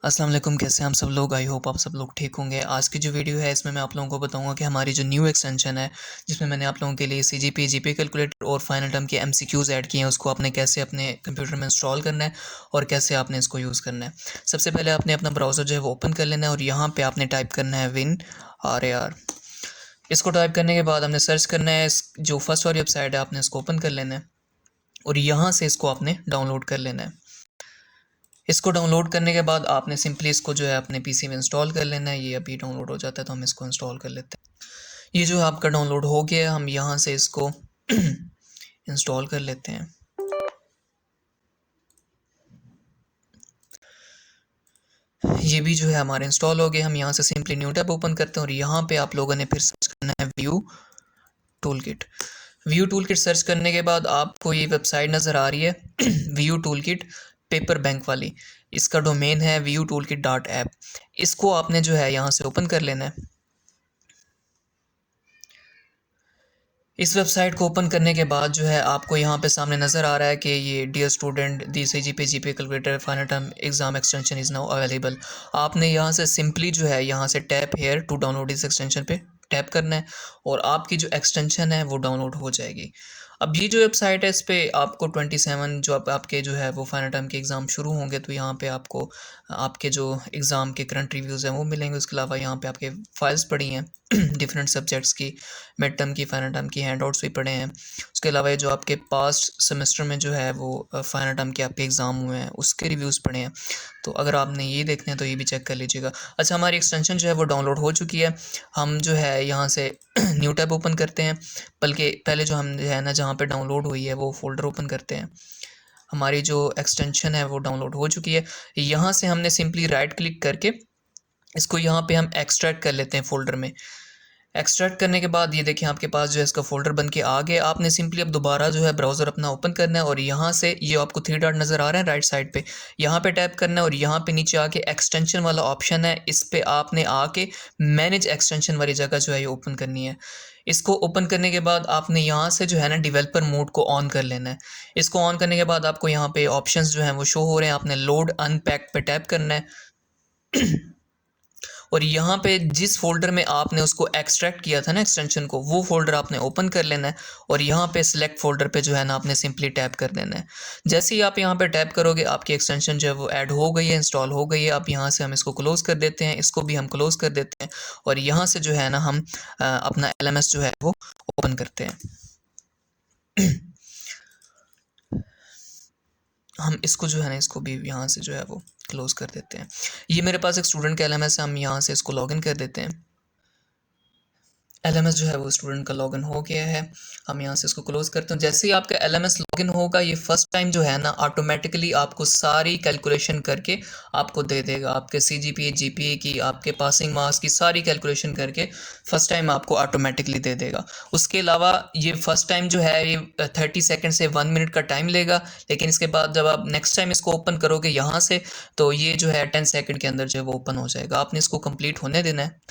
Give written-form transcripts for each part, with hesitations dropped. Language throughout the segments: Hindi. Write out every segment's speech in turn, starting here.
अस्सलाम वालेकुम, कैसे हैं हम सब लोग। आई होप आप सब लोग ठीक होंगे। आज की जो वीडियो है इसमें मैं आप लोगों को बताऊंगा कि हमारी जो न्यू एक्सटेंशन है जिसमें मैंने आप लोगों के लिए सीजीपी जीपी कैलकुलेटर और फाइनल टर्म के एमसीक्यूज ऐड किए हैं, उसको आपने कैसे अपने कंप्यूटर में इंस्टॉल करना है और कैसे आपने इसको यूज़ करना है। सबसे पहले आपने अपना ब्राउज़र जो है वो ओपन कर लेना है और यहाँ पर आपने टाइप करना है WinRAR। इसको टाइप करने के बाद हमने सर्च करना है, जो फर्स्ट वाली वेबसाइट है आपने इसको ओपन कर लेना है और यहाँ से इसको आपने डाउनलोड कर लेना है। इसको डाउनलोड करने के बाद आपने सिंपली इसको जो है अपने पीसी में इंस्टॉल कर लेना है। ये अभी डाउनलोड हो जाता है तो हम इसको इंस्टॉल कर लेते हैं। ये जो है आपका डाउनलोड हो गया है, हम यहाँ से इसको इंस्टॉल कर लेते हैं। ये भी जो है हमारे इंस्टॉल हो गए। हम यहाँ से सिंपली न्यू टैब ओपन करते हैं और यहाँ पे आप लोगों ने फिर सर्च करना है view tool kit. View tool kit search करने के बाद आपको ये वेबसाइट नज़र आ रही है view tool kit paper bank वाली। इसका डोमेन है viewtoolkit.app। इसको आपने जो है यहाँ से ओपन कर लेना है। इस वेबसाइट को ओपन करने के बाद जो है आपको यहाँ पे सामने नज़र आ रहा है कि ये dear student the CGP GP calculator final term exam extension is now available. आपने यहाँ से सिंपली जो है यहाँ से टैप हेयर टू डाउनलोड इस एक्सटेंशन पे टैप करना है और आपकी जो एक्सटेंशन है वो डाउनलोड हो जाएगी। अब ये जो वेबसाइट है इस पर आपको 27 जो आपके जो है वो फाइनल टर्म के एग्ज़ाम शुरू होंगे तो यहाँ पे आपको आपके जो एग्ज़ाम के करंट रिव्यूज़ हैं वो मिलेंगे। उसके अलावा यहाँ पे आपके फाइल्स पड़ी हैं डिफरेंट सब्जेक्ट्स की, मिड टर्म की, फाइनल टर्म की हैंडआउट्स भी पड़े हैं। उसके अलावा ये जो आपके पास्ट सेमेस्टर में जो है वो फाइनल टर्म के आपके एग्ज़ाम हुए हैं उसके रिव्यूज़ पड़े हैं। तो अगर आपने ये देखने हैं तो ये भी चेक कर लीजिएगा। अच्छा, हमारी एक्सटेंशन जो है वो डाउनलोड हो चुकी है। हम जो है यहाँ से न्यू टैब ओपन करते हैं, बल्कि पहले जो हम जो है ना जहाँ पे डाउनलोड हुई है वो फ़ोल्डर ओपन करते हैं। हमारी जो एक्सटेंशन है वो डाउनलोड हो चुकी है। यहाँ से हमने सिंपली राइट क्लिक करके इसको यहाँ पे हम एक्सट्रैक्ट कर लेते हैं फ़ोल्डर में। एक्सट्रैक्ट करने के बाद ये देखिए आपके पास जो है इसका फ़ोल्डर बन के आ गया। आपने सिंपली अब दोबारा जो है ब्राउज़र अपना ओपन करना है और यहाँ से ये आपको 3 डॉट नज़र आ रहे हैं राइट साइड पे, यहाँ पे टैप करना है और यहाँ पे नीचे आके एक्सटेंशन वाला ऑप्शन है, इस पे आपने आके मैनेज एक्सटेंशन वाली जगह जो है ये ओपन करनी है। इसको ओपन करने के बाद आपने यहाँ से जो है ना डेवलपर मोड को ऑन कर लेना है। इसको ऑन करने के बाद आपको यहाँ पे ऑप्शंस जो हैं वो शो हो रहे हैं। आपने लोड अनपैक पे टैप करना है और यहाँ पे जिस फ़ोल्डर में आपने उसको एक्सट्रैक्ट किया था ना एक्सटेंशन को, वो फ़ोल्डर आपने ओपन कर लेना है और यहाँ पे सिलेक्ट फ़ोल्डर पे जो है ना आपने सिंपली टैप कर देना है। जैसे ही आप यहाँ पे टैप करोगे आपकी एक्सटेंशन जो है वो ऐड हो गई है, इंस्टॉल हो गई है। अब यहाँ से हम इसको क्लोज़ कर देते हैं, इसको भी हम क्लोज़ कर देते हैं और यहाँ से जो है ना हम अपना LMS जो है वो ओपन करते हैं। हम इसको जो है ना इसको भी यहाँ से जो है वो क्लोज़ कर देते हैं। ये मेरे पास एक स्टूडेंट का LMS है, हम यहाँ से इसको लॉगिन कर देते हैं। LMS जो है वो स्टूडेंट का लॉगिन हो गया है। हम यहाँ से इसको क्लोज़ करते हैं। जैसे ही आपका LMS लॉगिन होगा ये फ़र्स्ट टाइम जो है ना ऑटोमेटिकली आपको सारी कैलकुलेशन करके आपको दे देगा। आपके CGPA GPA की, आपके पासिंग मार्क्स की सारी कैलकुलेशन करके फ़र्स्ट टाइम आपको ऑटोमेटिकली दे देगा। उसके अलावा ये फ़र्स्ट टाइम जो है ये 30 सेकंड से 1 मिनट का टाइम लेगा, लेकिन इसके बाद जब आप नेक्स्ट टाइम इसको ओपन करोगे यहाँ से तो ये जो है 10 सेकंड के अंदर जो है वो ओपन हो जाएगा। आपने इसको कंप्लीट होने देना है।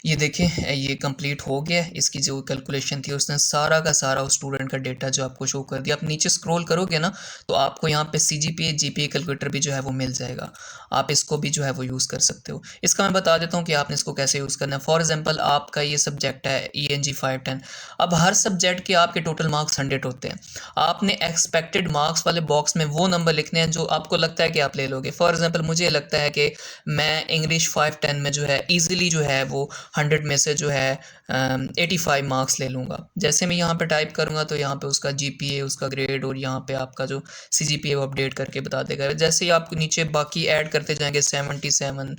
ये देखें ये कंप्लीट हो गया। इसकी जो कैलकुलेशन थी उसने सारा का सारा उस स्टूडेंट का डेटा जो आपको शो कर दिया। आप नीचे स्क्रॉल करोगे ना तो आपको यहाँ पे CGPA GPA कैलकुलेटर भी जो है वो मिल जाएगा। आप इसको भी जो है वो यूज़ कर सकते हो। इसका मैं बता देता हूँ कि आपने इसको कैसे यूज़ करना है। फॉर एग्जांपल आपका ये सब्जेक्ट है ENG 510। अब हर सब्जेक्ट के आपके टोटल मार्क्स 100 होते हैं। आपने एक्सपेक्टेड मार्क्स वाले बॉक्स में वो नंबर लिखने हैं जो आपको लगता है कि आप ले लोगे। फॉर एग्जाम्पल मुझे लगता है कि मैं इंग्लिश 510 में जो है ईजिली जो है वो 100 में से जो है 85 मार्क्स ले लूँगा। जैसे मैं यहाँ पे टाइप करूँगा तो यहाँ पे उसका GPA, उसका ग्रेड और यहाँ पे आपका जो CGPA वो अपडेट करके बता देगा। जैसे ही आप नीचे बाकी ऐड करते जाएंगे 77,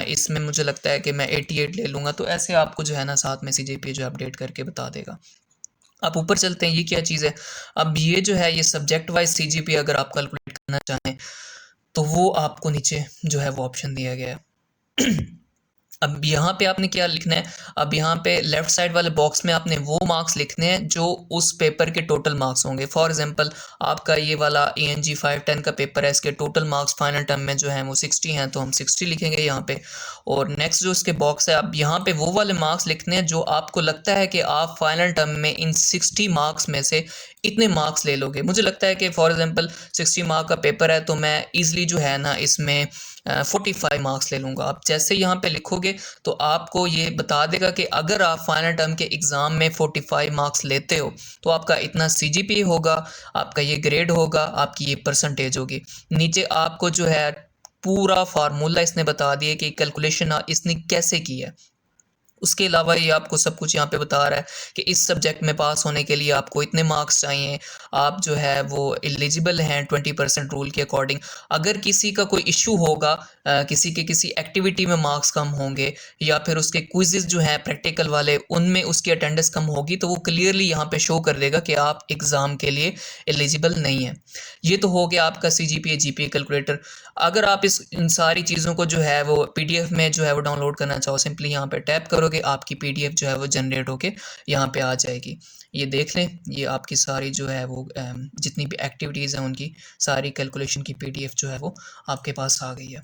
इसमें मुझे लगता है कि मैं 88 ले लूँगा, तो ऐसे आपको जो है ना साथ में CGPA जो अपडेट करके बता देगा। आप ऊपर चलते हैं, ये क्या चीज़ है। अब ये जो है ये सब्जेक्ट वाइज CGPA अगर आप कैलकुलेट करना चाहें तो वो आपको नीचे जो है वो ऑप्शन दिया गया है। अब यहाँ पे आपने क्या लिखना है, अब यहाँ पे लेफ्ट साइड वाले बॉक्स में आपने वो मार्क्स लिखने हैं जो उस पेपर के टोटल मार्क्स होंगे। फॉर एग्जांपल आपका ये वाला ENG 510 का पेपर है, इसके टोटल मार्क्स फाइनल टर्म में जो है वो 60 हैं, तो हम 60 लिखेंगे यहाँ पे। और नेक्स्ट जो इसके बॉक्स है, अब यहाँ पे वो वाले मार्क्स लिखने हैं जो आपको लगता है कि आप फाइनल टर्म में इन 60 मार्क्स में से इतने मार्क्स ले लोगे। मुझे लगता है कि फॉर एग्जांपल 60 मार्क का पेपर है तो मैं ईजिली जो है ना इसमें 45 मार्क्स ले लूँगा। आप जैसे यहाँ पे लिखोगे तो आपको ये बता देगा कि अगर आप फाइनल टर्म के एग्ज़ाम में 45 मार्क्स लेते हो तो आपका इतना सीजीपीए होगा, आपका ये ग्रेड होगा, आपकी ये परसेंटेज होगी। नीचे आपको जो है पूरा फार्मूला इसने बता दिया कि कैलकुलेशन इसने कैसे की है। उसके अलावा ये आपको सब कुछ यहाँ पे बता रहा है कि इस सब्जेक्ट में पास होने के लिए आपको इतने मार्क्स चाहिए, आप जो है वो एलिजिबल हैं 20% रूल के अकॉर्डिंग। अगर किसी का कोई इशू होगा, किसी के किसी एक्टिविटी में मार्क्स कम होंगे या फिर उसके क्विज़ेस जो हैं प्रैक्टिकल वाले उनमें उसकी अटेंडेंस कम होगी, तो वो क्लियरली यहाँ पे शो कर देगा कि आप एग्ज़ाम के लिए एलिजिबल नहीं है। ये तो हो गया आपका सीजीपीए जीपीए कैलकुलेटर। अगर आप इन सारी चीज़ों को जो है वो पीडीएफ में जो है वो डाउनलोड करना चाहो, सिंपली यहाँ पे टैप करोगे, आपकी पीडीएफ जो है वो जनरेट होके यहाँ पे आ जाएगी। ये देख लें, ये आपकी सारी जो है वो जितनी भी एक्टिविटीज़ हैं उनकी सारी कैलकुलेशन की पीडीएफ जो है वो आपके पास आ गई है।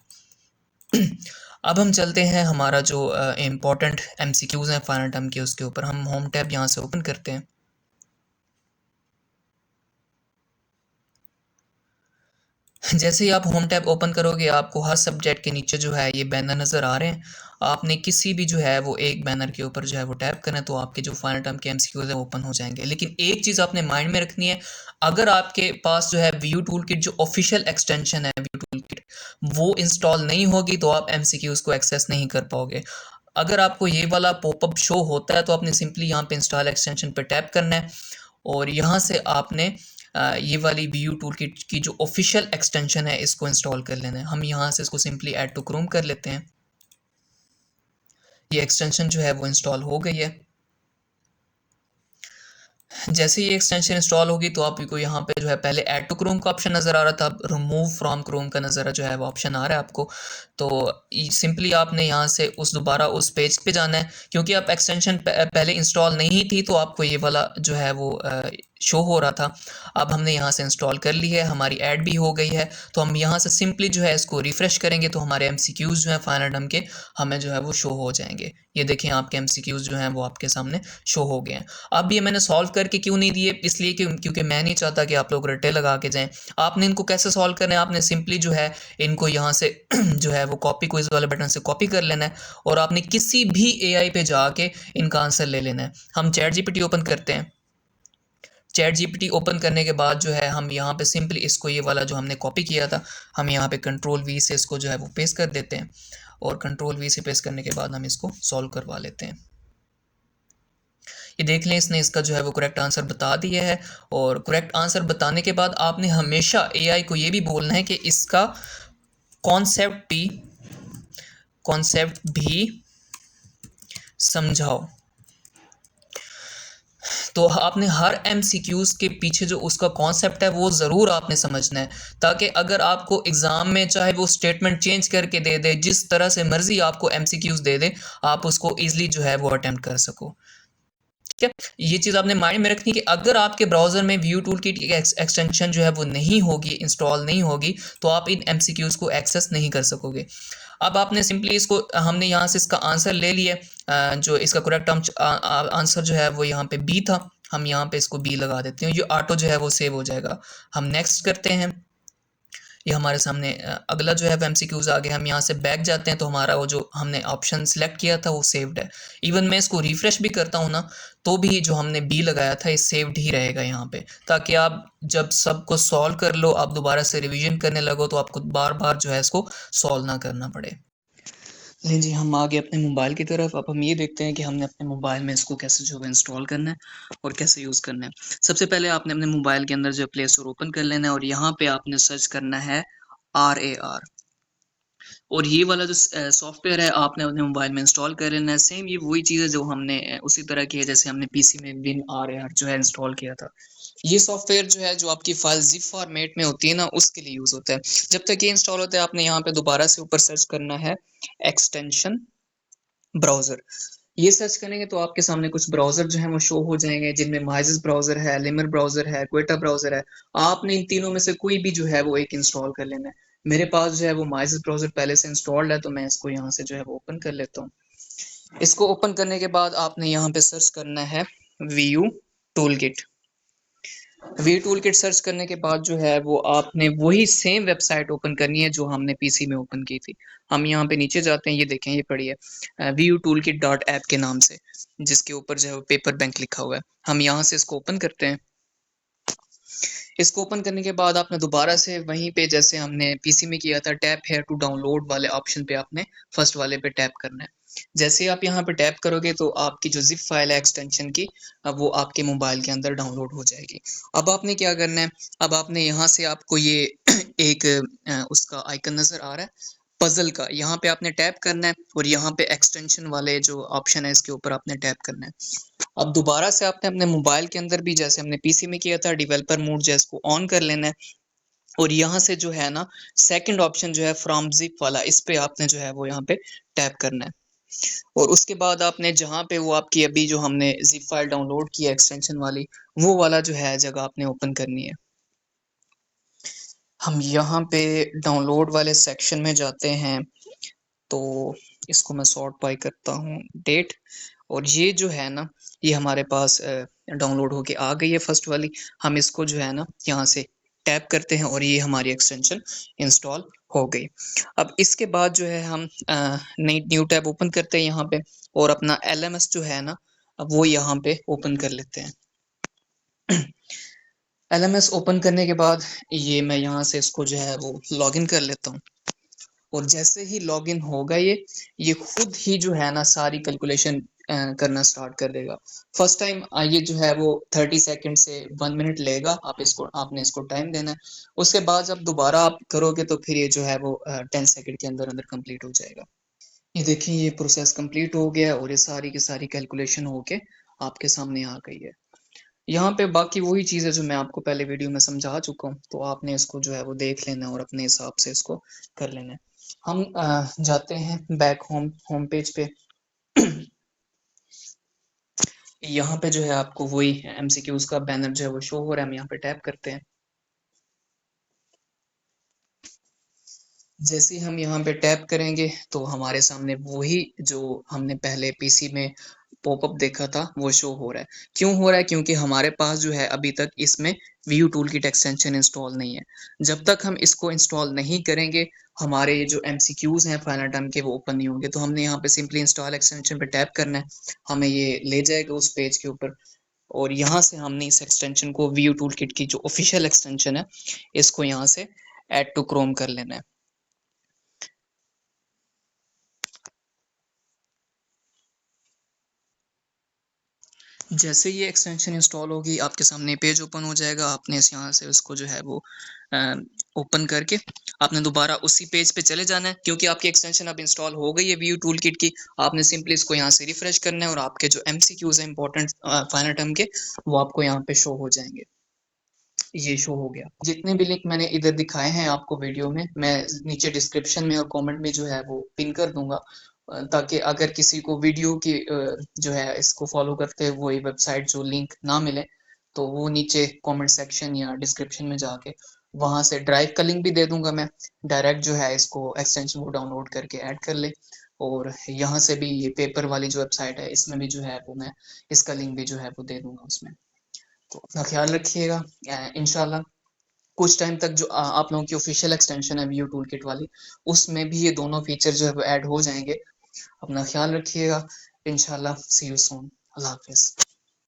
अब हम चलते हैं हमारा जो इम्पोर्टेंट एमसीक्यूज़ हैं फाइनल टर्म के, उसके ऊपर हम होम टैब यहाँ से ओपन करते हैं। जैसे ही आप होम टैब ओपन करोगे आपको हर सब्जेक्ट के नीचे जो है ये बैनर नज़र आ रहे हैं। आपने किसी भी जो है वो एक बैनर के ऊपर जो है वो टैप करना है तो आपके जो फाइनल टर्म के एमसीक्यूज़ है ओपन हो जाएंगे। लेकिन एक चीज़ आपने माइंड में रखनी है, अगर आपके पास जो है व्यू टूल किट जो ऑफिशियल एक्सटेंशन है व्यू टूल किट वो इंस्टॉल नहीं होगी तो आप एमसीक्यूज़ को एक्सेस नहीं कर पाओगे। अगर आपको ये वाला पॉपअप शो होता है तो आपने सिंपली यहाँ पे इंस्टॉल एक्सटेंशन पर टैप करना है और यहाँ से आपने ये वाली वी यू टूल किट की जो ऑफिशियल एक्सटेंशन है इसको इंस्टॉल कर लेना है। हम यहाँ से इसको सिंपली ऐड टू क्रोम कर लेते हैं। ये एक्सटेंशन जो है वो इंस्टॉल हो गई है। जैसे ये एक्सटेंशन इंस्टॉल होगी तो आपको यहाँ पे जो है पहले ऐड टू क्रोम का ऑप्शन नज़र आ रहा था, अब रिमूव फ्रॉम क्रोम का नज़र जो है वो ऑप्शन आ रहा है आपको। तो सिंपली आपने यहाँ से दोबारा उस पेज पे जाना है, क्योंकि आप एक्सटेंशन पहले इंस्टॉल नहीं थी तो आपको ये वाला जो है वो शो हो रहा था। अब हमने यहाँ से इंस्टॉल कर ली है, हमारी ऐड भी हो गई है, तो हम यहाँ से सिंपली जो है इसको रिफ़्रेश करेंगे तो हमारे एमसीक्यूज़ जो हैं फाइनल टर्म के हमें जो है वो शो हो जाएंगे। ये देखें आपके एमसीक्यूज़ जो हैं वो आपके सामने शो हो गए हैं। अब ये मैंने सॉल्व करके क्यों नहीं दिए, इसलिए क्योंकि मैं नहीं चाहता कि आप लोग रट्टे लगा के जाएँ। आपने इनको कैसे सॉल्व करना है, आपने सिंपली जो है इनको यहाँ से जो है वो कॉपी क्विज़ वाले बटन से कॉपी कर लेना है और आपने किसी भी एआई पे जाके इनका आंसर ले लेना है। हम चैट जीपीटी ओपन करते हैं। चैट जीपीटी ओपन करने के बाद जो है हम यहाँ पे सिंपली इसको ये वाला जो हमने कॉपी किया था हम यहाँ पे कंट्रोल वी से इसको जो है वो पेस्ट कर देते हैं और कंट्रोल वी से पेस्ट करने के बाद हम इसको सॉल्व करवा लेते हैं। ये देख लें, इसने इसका जो है वो करेक्ट आंसर बता दिया है और करेक्ट आंसर बताने के बाद आपने हमेशा एआई को ये भी बोलना है कि इसका कॉन्सेप्ट भी समझाओ। तो आपने हर एमसीक्यूज़ के पीछे जो उसका कॉन्सेप्ट है वो ज़रूर आपने समझना है, ताकि अगर आपको एग्ज़ाम में चाहे वो स्टेटमेंट चेंज करके दे दे, जिस तरह से मर्ज़ी आपको एमसीक्यूज़ दे दे, आप उसको ईज़िली जो है वो अटेम्प्ट कर सको। ठीक है, ये चीज़ आपने माइंड में रखनी कि अगर आपके ब्राउज़र में व्यू टूल किट एक्सटेंशन जो है वो नहीं होगी, इंस्टॉल नहीं होगी, तो आप इन एमसीक्यूज़ को एक्सेस नहीं कर सकोगे। अब आपने सिंपली इसको हमने यहाँ से इसका आंसर ले लिया, जो इसका करेक्ट आंसर जो है वो यहाँ पे बी था। हम यहाँ पे इसको बी लगा देते हैं, ये ऑटो जो है वो सेव हो जाएगा। हम नेक्स्ट करते हैं। ये हमारे सामने अगला जो है वो एमसीक्यूज़ आ गया। हम यहाँ से बैक जाते हैं तो हमारा वो जो हमने ऑप्शन सेलेक्ट किया था वो सेव्ड है। इवन मैं इसको रिफ़्रेश भी करता हूँ ना तो भी जो हमने बी लगाया था ये सेव्ड ही रहेगा यहाँ पे, ताकि आप जब सबको सॉल्व कर लो, आप दोबारा से रिवीजन करने लगो तो आपको बार बार जो है इसको सॉल्व ना करना पड़े। लें जी, हम आ गए अपने मोबाइल की तरफ। अब हम ये देखते हैं कि हमने अपने मोबाइल में इसको कैसे जो है इंस्टॉल करना है और कैसे यूज़ करना है। सबसे पहले आपने अपने मोबाइल के अंदर जो प्ले स्टोर ओपन कर लेना है और यहाँ पे आपने सर्च करना है RAR। और ये वाला जो सॉफ्टवेयर है आपने अपने मोबाइल में इंस्टॉल कर लेना है। सेम ये वही चीज़ है जो हमने उसी तरह की है जैसे हमने पीसी में WinRAR जो है इंस्टॉल किया था। ये सॉफ्टवेयर जो है जो आपकी फाइल ज़िप फॉर्मेट में होती है ना उसके लिए यूज़ होता है। जब तक ये इंस्टॉल होता है आपने यहाँ पे दोबारा से ऊपर सर्च करना है एक्सटेंशन ब्राउज़र। ये सर्च करेंगे तो आपके सामने कुछ ब्राउज़र जो हैं वो शो हो जाएँगे, जिनमें माइज़ेस ब्राउज़र है, लिमर ब्राउज़र है, क्वेटा ब्राउज़र है। आपने इन तीनों में से कोई भी जो है वो एक इंस्टॉल कर लेना है। मेरे पास जो है वो माइज़ेस ब्राउज़र पहले से इंस्टॉल्ड है तो मैं इसको यहाँ से जो है वो ओपन कर लेता हूँ। इसको ओपन करने के बाद आपने यहाँ पे सर्च करना है VU toolkit. V tool kit search करने के बाद जो है वो आपने वही सेम वेबसाइट ओपन करनी है जो हमने पीसी में ओपन की थी। हम यहाँ पे नीचे जाते हैं, ये देखें ये पड़ी है V tool kit dot app के नाम से, जिसके ऊपर जो है वो पेपर बैंक लिखा हुआ है। हम यहाँ से इसको ओपन करते हैं। इसको ओपन करने के बाद आपने दोबारा से वहीं पे जैसे हमने पीसी में किया था टैप हेयर टू डाउनलोड वाले ऑप्शन पे आपने फर्स्ट वाले पे टैप करना है। जैसे ही आप यहाँ पे टैप करोगे तो आपकी जो जिप फाइल है एक्सटेंशन की, अब वो आपके मोबाइल के अंदर डाउनलोड हो जाएगी। अब आपने क्या करना है, अब आपने यहाँ से आपको ये एक उसका आइकन नजर आ रहा है पजल का, यहाँ पे आपने टैप करना है और यहाँ पे एक्सटेंशन वाले जो ऑप्शन है इसके ऊपर आपने टैप करना है। अब दोबारा से आपने अपने मोबाइल के अंदर भी जैसे हमने पीसी में किया था डेवलपर मोड जो है इसको ऑन कर लेना है और यहाँ से जो है ना सेकंड ऑप्शन जो है फ्रॉम जिप वाला, इस पे आपने जो है वो यहाँ पे टैप करना है और उसके बाद आपने जहाँ पे वो आपकी अभी जो हमने जिप फाइल डाउनलोड की है एक्सटेंशन वाली, वो वाला जो है जगह आपने ओपन करनी है। हम यहाँ पे डाउनलोड वाले सेक्शन में जाते हैं, तो इसको मैं सॉर्ट बाय करता हूँ डेट, और ये जो है ना ये हमारे पास डाउनलोड होके आ गई है फर्स्ट वाली। हम इसको जो है ना यहाँ से टैप करते हैं और ये हमारी एक्सटेंशन इंस्टॉल हो गई। अब इसके बाद जो है हम नई न्यू टैब ओपन करते हैं यहाँ पे और अपना LMS जो है ना अब वो यहाँ पे ओपन कर लेते हैं। LMS ओपन करने के बाद ये मैं यहाँ से इसको जो है वो लॉगिन कर लेता हूँ और जैसे ही लॉगिन होगा ये खुद ही जो है ना सारी कैलकुलेशन करना स्टार्ट कर देगा। फर्स्ट टाइम ये जो है वो 30 सेकंड से 1 मिनट लेगा, आपने इसको टाइम देना है। उसके बाद जब दोबारा आप करोगे तो फिर ये जो है वो 10 सेकंड के अंदर अंदर कंप्लीट हो जाएगा। ये देखिए ये प्रोसेस कंप्लीट हो गया और ये सारी की सारी कैलकुलेशन होके आपके सामने आ गई है। यहाँ पे बाकी वही चीज़ है जो मैं आपको पहले वीडियो में समझा चुका हूँ, तो आपने इसको जो है वो देख लेना है और अपने हिसाब से इसको कर लेना है। हम जाते हैं बैक होम पेज पे। यहाँ पे जो है आपको वही MCQs का बैनर जो है वो शो हो रहा है, हम यहाँ पे टैप करते हैं। जैसे ही हम यहाँ पे टैप करेंगे तो हमारे सामने वही जो हमने पहले पीसी में पॉपअप देखा था वो शो हो रहा है। क्यों हो रहा है? क्योंकि हमारे पास जो है अभी तक इसमें view tool kit extension install नहीं है। जब तक हम इसको इंस्टॉल नहीं करेंगे हमारे ये जो MCQs हैं फाइनल टर्म के वो ओपन नहीं होंगे। तो हमने यहाँ पे सिंपली इंस्टॉल एक्सटेंशन पे टैप करना है, हमें ये ले जाएगा उस पेज के ऊपर और यहाँ से हमने इस एक्सटेंशन को व्यू टूल किट की जो ऑफिशियल एक्सटेंशन है इसको यहाँ से ऐड टू क्रोम कर लेना है। जैसे ये एक्सटेंशन इंस्टॉल होगी आपके सामने पेज ओपन हो जाएगा। आपने इस यहाँ से उसको जो है वो ओपन करके आपने दोबारा उसी पेज पे चले जाना है, क्योंकि आपकी एक्सटेंशन अब इंस्टॉल हो गई है व्यू टूल किट की। आपने सिंपली इसको यहाँ से रिफ्रेश करना है और आपके जो MCQs हैं इंपॉर्टेंट फाइनल टर्म के वो आपको यहाँ पे शो हो जाएंगे। ये शो हो गया। जितने भी लिंक मैंने इधर दिखाए हैं आपको वीडियो में, मैं नीचे डिस्क्रिप्शन में और कमेंट में जो है वो पिन कर दूंगा, ताकि अगर किसी को वीडियो की जो है इसको फॉलो करते हुए वही वेबसाइट जो लिंक ना मिले तो वो नीचे कमेंट सेक्शन या डिस्क्रिप्शन में जाके वहां से ड्राइव का लिंक भी दे दूंगा मैं, डायरेक्ट जो है इसको एक्सटेंशन को डाउनलोड करके ऐड कर ले। और यहाँ से भी ये पेपर वाली जो वेबसाइट है इसमें भी जो है वो मैं इसका लिंक भी जो है वो दे दूंगा उसमें। तो अपना ख्याल रखिएगा। इंशाल्लाह कुछ टाइम तक जो आप लोगों की ऑफिशियल एक्सटेंशन है व्यू टूल किट वाली उसमें भी ये दोनों फीचर जो है वो ऐड हो जाएंगे। अपना ख्याल रखिएगा। इंशाल्लाह सी यू सून। Allah Hafiz.